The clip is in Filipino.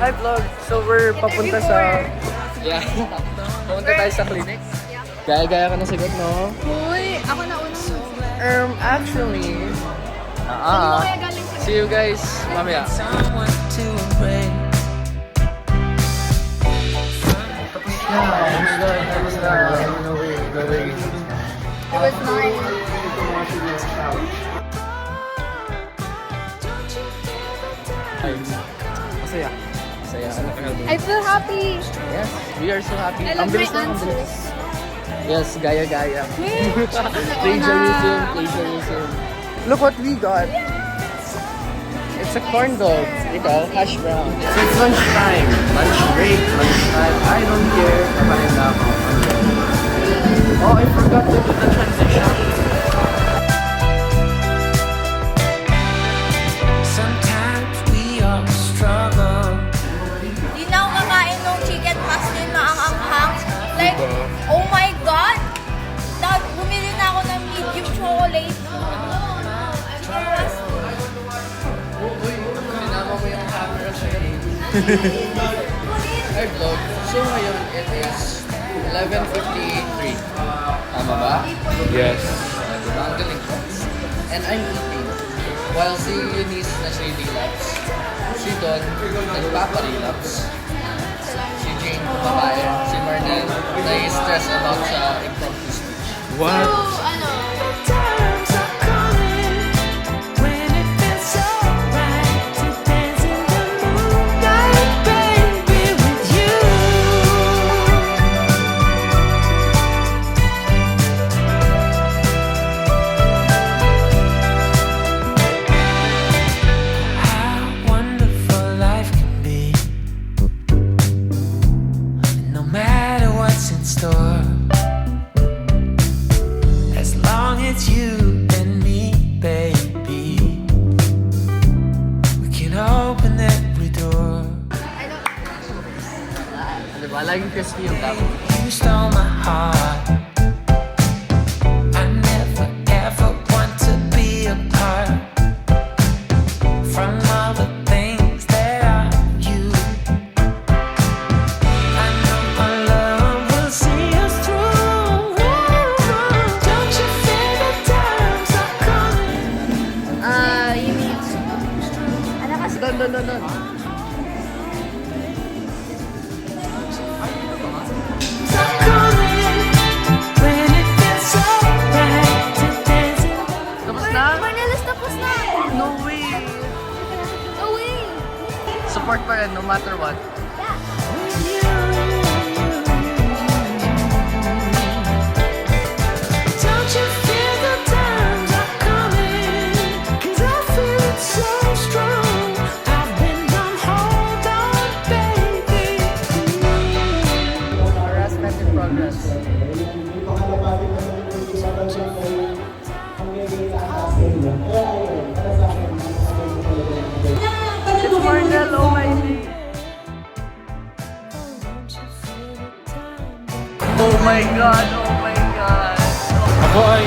Hi vlog! So we're papunta sa... Yeah. Papunta tayo sa clinic. Gaya-gaya ka ng sigot, no? Uy, ako na unang. Actually... See you guys mamaya. It was nice. Masaya. Masaya. I feel happy. Yes, we are so happy. I love my bilis lang, ang bilis. answers. Yes, gaya-gaya. Plagiarism, Plagiarism. Look what we got. It's a corn dog. Ikaw, hash brown. So it's lunchtime. Lunch break, lunchtime. I don't care. Kamain na ako. Oh, I forgot to do the transition. Sometimes we all struggle. Di na ako kakain ng chicken pastel na ang anghang. Like, oh my God! Bumili na ako ng medium chocolate. Chicken pastel. Sinama mo yung camera siya. Hi vlog. So ngayon it is 11:58. Tama ba? Yes. Diba? Ang galing ko. And I'm eating. While si Eunice nasa relapse. Si Don nagpapa-relapse. Si Jane babae. Si Marnel nai-stress about sa impromptu speech. What? Times are coming when it feels so right to dance in the moonlight, baby, with you. How wonderful life can be. No matter what's in store. As long as you and me, baby, we can open every door. Diba? Laging crispy yung tao. You stole my heart. I never ever want to be apart from all the things that are you. I know my love will see us through. Don't you feel the times are coming? You need... Ano kasi? Don. Are coming when it feels so right to dance in the Tapos na? Manilas tapos na! No way! No way! Support pa rin no matter what. Don't you feel the times are coming? 'Cause I feel it so strong. I've been on hold on, baby. Harassment in progress. It's Marnel, oh my God. Oh my God, oh my God. Ako ay